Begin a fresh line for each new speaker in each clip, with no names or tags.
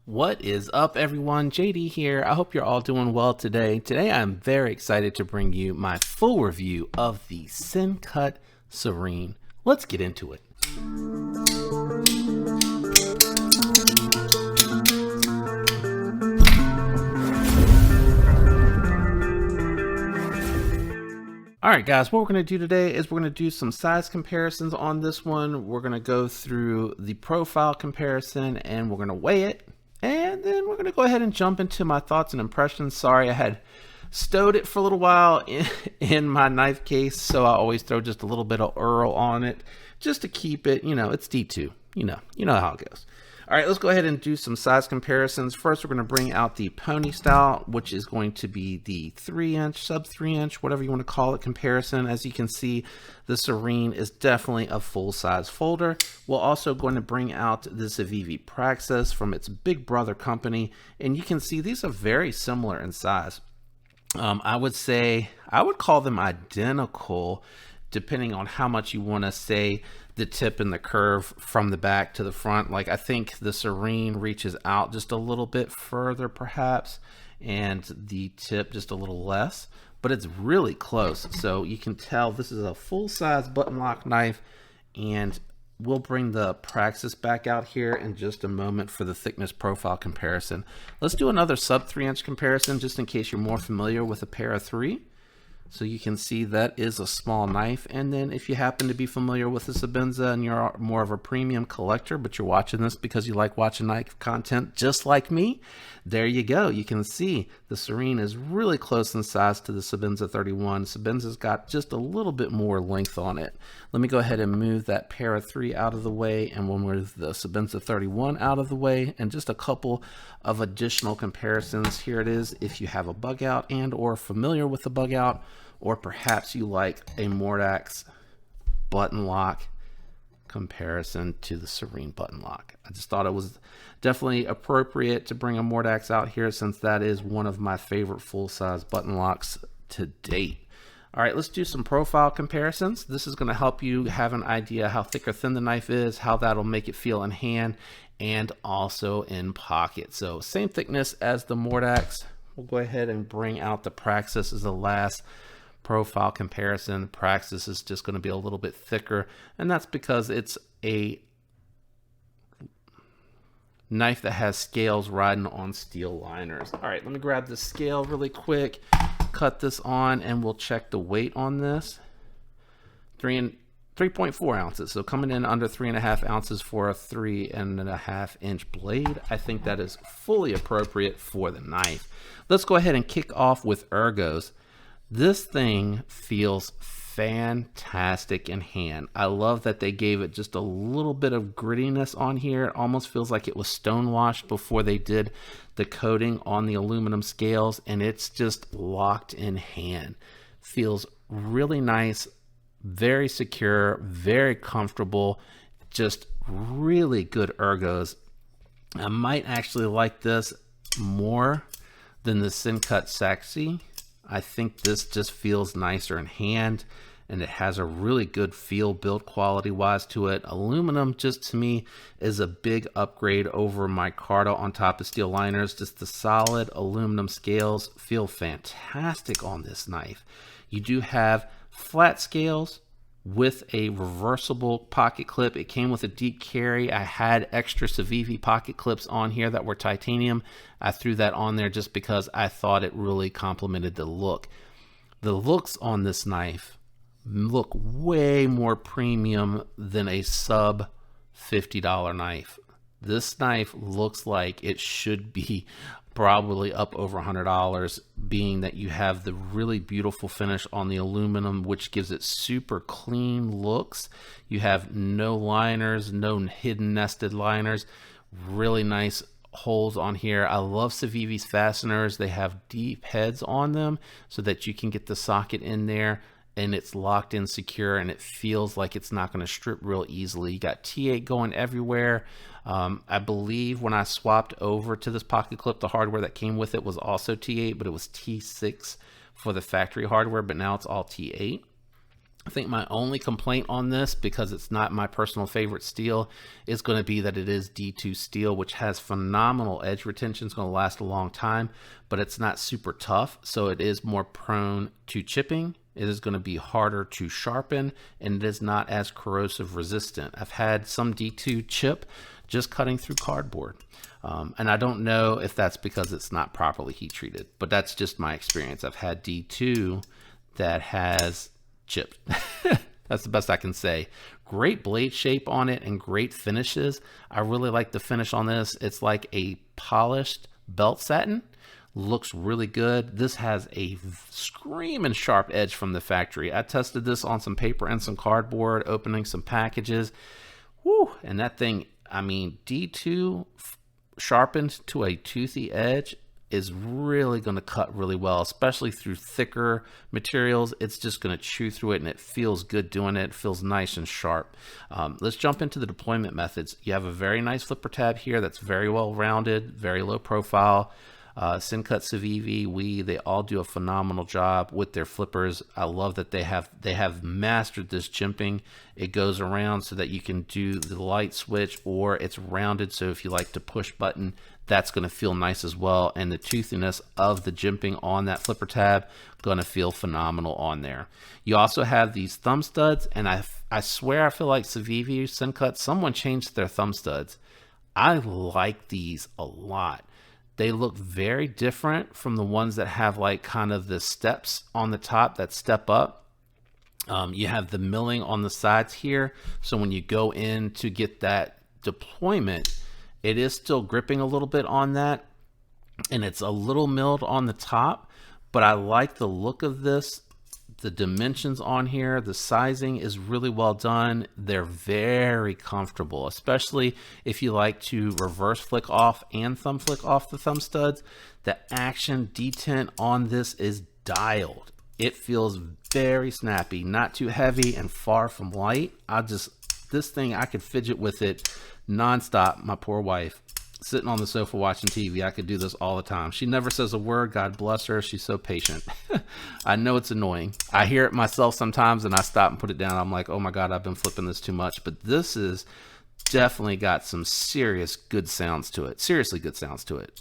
What is up, everyone? JD here. I hope you're all doing well today. Today, I'm very excited to bring you my full review of the Sencut Serene. Let's get into it. All right, guys, what we're going to do today is we're going to do some size comparisons on this one. We're going to go through the profile comparison and we're going to weigh it. And then we're going to go ahead and jump into my thoughts and impressions. Sorry, I had stowed it for a little while in my knife case, so I always throw just a little bit of Earl on it just to keep it, it's D2. You know how it goes. All right, let's go ahead and do some size comparisons. First, we're going to bring out the pony style, which is going to be the 3-inch, sub 3-inch, whatever you want to call it, comparison. As you can see, the Serene is definitely a full-size folder. We're also going to bring out the Civivi Praxis from its big brother company, and you can see these are very similar in size. I would call them identical, depending on how much you want to say the tip and the curve from the back to the front. Like, I think the Serene reaches out just a little bit further perhaps, and the tip just a little less, but it's really close. So you can tell this is a full-size button lock knife, and we'll bring the Praxis back out here in just a moment for the thickness profile comparison. Let's do another sub 3-inch comparison just in case you're more familiar with a Para 3. So you can see that is a small knife. And then if you happen to be familiar with the Sebenza and you're more of a premium collector, but you're watching this because you like watching knife content just like me, there you go. You can see the Serene is really close in size to the Sebenza 31. Sebenza's got just a little bit more length on it. Let me go ahead and move that Para 3 out of the way, and we'll move the Sebenza 31 out of the way, and just a couple of additional comparisons. Here it is if you have a bug out and or familiar with the bug out, or perhaps you like a Mordax button lock comparison to the Serene button lock. I just thought it was definitely appropriate to bring a Mordax out here since that is one of my favorite full-size button locks to date. All right, let's do some profile comparisons. This is going to help you have an idea how thick or thin the knife is, how that'll make it feel in hand, and also in pocket. So same thickness as the Mordax. We'll go ahead and bring out the Praxis as the last profile comparison. Praxis is just going to be a little bit thicker, and that's because it's a knife that has scales riding on steel liners. All right, let me grab the scale really quick, cut this on, and we'll check the weight on this. 3.4 ounces, so coming in under 3.5 ounces for a 3.5-inch blade. I think that is fully appropriate for the knife. Let's go ahead and kick off with Ergos. This thing feels fantastic in hand. I love that they gave it just a little bit of grittiness on here. It almost feels like it was stone washed before they did the coating on the aluminum scales, and it's just locked in hand. Feels really nice, very secure, very comfortable, just really good Ergos. I might actually like this more than the Sencut Saxi. I think this just feels nicer in hand, and it has a really good feel build quality wise to it. Aluminum just to me is a big upgrade over micarta on top of steel liners. Just the solid aluminum scales feel fantastic on this knife. You do have flat scales with a reversible pocket clip. It came with a deep carry. I had extra Civivi pocket clips on here that were titanium. I threw that on there just because I thought it really complemented the look. The looks on this knife look way more premium than a sub $50 knife. This knife looks like it should be probably up over $100, being that you have the really beautiful finish on the aluminum, which gives it super clean looks. You have no liners, no hidden nested liners, really nice holes on here. I love Civivi's fasteners. They have deep heads on them so that you can get the socket in there and it's locked in secure, and it feels like it's not going to strip real easily. You got T8 going everywhere. I believe when I swapped over to this pocket clip, the hardware that came with it was also T8, but it was T6 for the factory hardware, but now it's all T8. I think my only complaint on this, because it's not my personal favorite steel, is going to be that it is D2 steel, which has phenomenal edge retention. It's going to last a long time, but it's not super tough, so it is more prone to chipping. It is going to be harder to sharpen, and it is not as corrosive resistant. I've had some D2 chip just cutting through cardboard. And I don't know if that's because it's not properly heat treated, but that's just my experience. I've had D2 that has chipped. That's the best I can say. Great blade shape on it and great finishes. I really like the finish on this. It's like a polished belt satin. Looks really good. This has a screaming sharp edge from the factory. I tested this on some paper and some cardboard, opening some packages. Woo! And that thing, I mean, D2 sharpened to a toothy edge is really going to cut really well, especially through thicker materials. It's just going to chew through it, and it feels good doing it. It feels nice and sharp. Let's jump into the deployment methods. You have a very nice flipper tab here that's very well rounded, very low profile. Sencut, Civivi, they all do a phenomenal job with their flippers. I love that they have mastered this jimping. It goes around so that you can do the light switch, or it's rounded, so if you like to push button, that's going to feel nice as well. And the toothiness of the jimping on that flipper tab going to feel phenomenal on there. You also have these thumb studs, and I swear I feel like Civivi, Sencut, someone changed their thumb studs. I like these a lot. They look very different from the ones that have like kind of the steps on the top that step up. You have the milling on the sides here. So when you go in to get that deployment, it is still gripping a little bit on that. And it's a little milled on the top, but I like the look of this. The dimensions on here, the sizing is really well done. They're very comfortable, especially if you like to reverse flick off and thumb flick off the thumb studs. The action detent on this is dialed. It feels very snappy, not too heavy and far from light. This thing, I could fidget with it nonstop. My poor wife, sitting on the sofa watching TV, I could do this all the time. She never says a word. God bless her. She's so patient. I know it's annoying. I hear it myself sometimes, and I stop and put it down. I'm like, oh my God, I've been flipping this too much. But this is definitely got some serious good sounds to it. Seriously good sounds to it.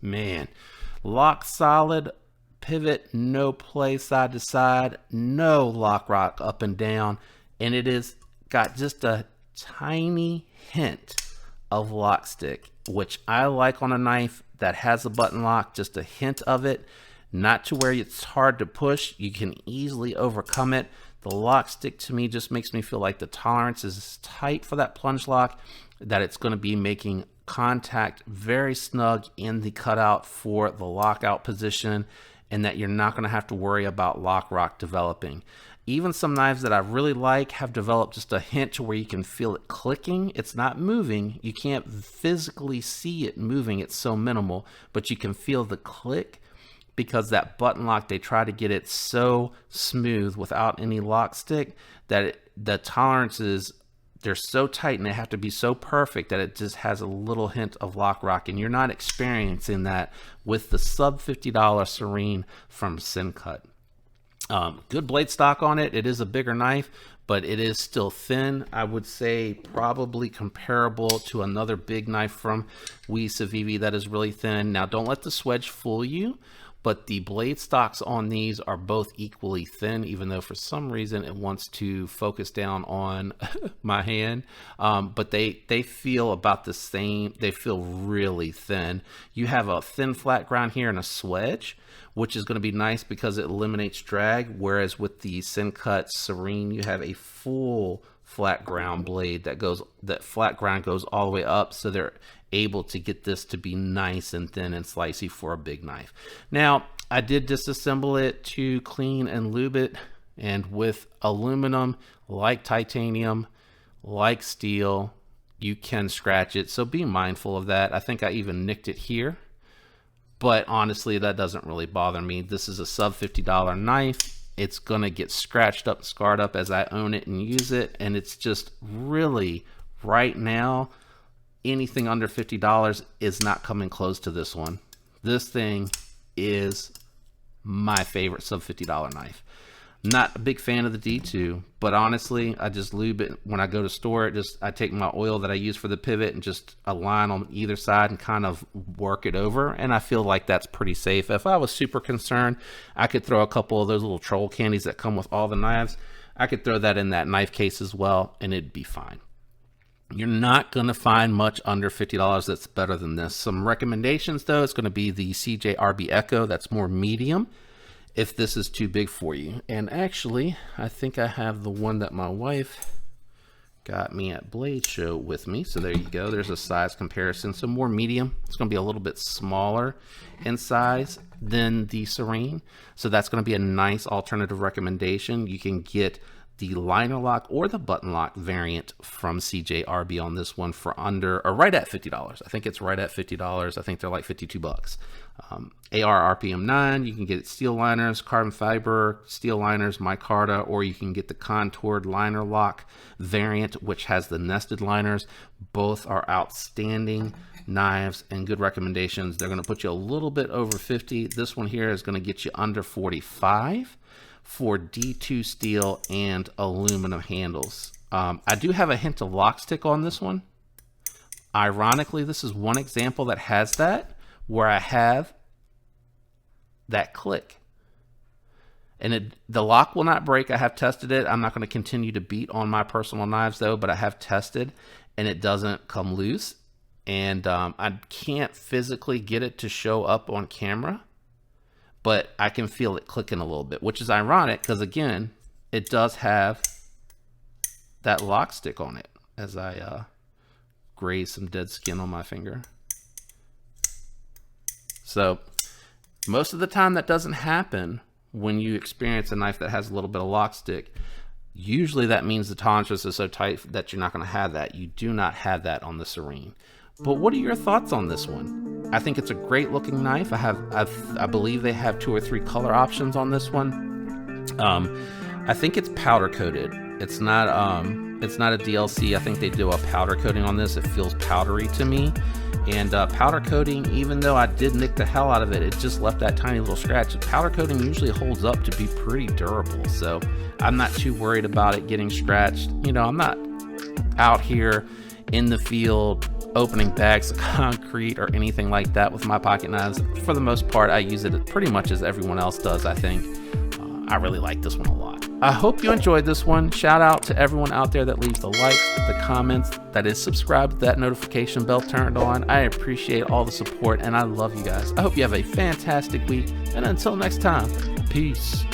Man, lock solid, pivot, no play side to side, no lock rock up and down, and it is got just a tiny hint of lock stick, which I like on a knife that has a button lock, just a hint of it, not to where it's hard to push. You can easily overcome it. The lock stick to me just makes me feel like the tolerance is tight for that plunge lock, that it's going to be making contact very snug in the cutout for the lockout position, and that you're not going to have to worry about lock rock developing. Even some knives that I really like have developed just a hint to where you can feel it clicking. It's not moving. You can't physically see it moving. It's so minimal, but you can feel the click, because that button lock, they try to get it so smooth without any lock stick that the tolerances, they're so tight and they have to be so perfect that it just has a little hint of lock rock, and you're not experiencing that with the sub $50 Serene from Sencut. Good blade stock on it. It is a bigger knife, but it is still thin. I would say probably comparable to another big knife from Civivi that is really thin. Now, don't let the swedge fool you, but the blade stocks on these are both equally thin, even though for some reason it wants to focus down on my hand. But they feel about the same. They feel really thin. You have a thin flat ground here and a swedge, which is going to be nice because it eliminates drag. Whereas with the Sencut Serene, you have a full flat ground blade that flat ground goes all the way up, so they're able to get this to be nice and thin and slicey for a big knife. Now, I did disassemble it to clean and lube it, and with aluminum, like titanium, like steel, you can scratch it, so be mindful of that. I think I even nicked it here, but honestly, that doesn't really bother me. This is a sub $50 knife. it's gonna get scratched up, scarred up as I own it and use it. And it's just really, right now, anything under $50 is not coming close to this one. This thing is my favorite sub $50 knife. Not a big fan of the D2, but honestly, I just lube it when I go to store it. I take my oil that I use for the pivot and just align on either side and kind of work it over, and I feel like that's pretty safe. If I was super concerned, I could throw a couple of those little troll candies that come with all the knives. I could throw that in that knife case as well, and it'd be fine. You're not going to find much under $50 that's better than this. Some recommendations, though, it's going to be the CJRB Echo. That's more medium if this is too big for you. And actually, I think I have the one that my wife got me at Blade Show with me. So there you go. There's a size comparison. So more medium. It's going to be a little bit smaller in size than the Serene. So that's going to be a nice alternative recommendation. You can get the liner lock or the button lock variant from CJRB on this one for under, or right at $50. I think it's right at $50. I think they're like 52 bucks. AR RPM 9, you can get steel liners, carbon fiber, steel liners, micarta, or you can get the contoured liner lock variant, which has the nested liners. Both are outstanding knives and good recommendations. They're going to put you a little bit over 50. This one here is going to get you under 45 for D2 steel and aluminum handles. I do have a hint of lock stick on this one. Ironically, this is one example that has that, where I have that click. And the lock will not break. I have tested it. I'm not going to continue to beat on my personal knives though, but I have tested and it doesn't come loose. And I can't physically get it to show up on camera, but I can feel it clicking a little bit, which is ironic because again, it does have that lock stick on it as I graze some dead skin on my finger. So most of the time that doesn't happen when you experience a knife that has a little bit of lock stick. Usually that means the tolerance is so tight that you're not going to have that. You do not have that on the Serene. But what are your thoughts on this one? I think it's a great looking knife. I believe they have 2 or 3 color options on this one. I think it's powder coated. It's not a DLC. I think they do a powder coating on this. It feels powdery to me. And powder coating, even though I did nick the hell out of it, it just left that tiny little scratch. Powder coating usually holds up to be pretty durable, so I'm not too worried about it getting scratched. You know, I'm not out here in the field opening bags of concrete or anything like that with my pocket knives. For the most part, I use it pretty much as everyone else does, I think. I really like this one a lot. I hope you enjoyed this one. Shout out to everyone out there that leaves the likes, the comments, that is subscribed, that notification bell turned on. I appreciate all the support and I love you guys. I hope you have a fantastic week, and until next time, peace.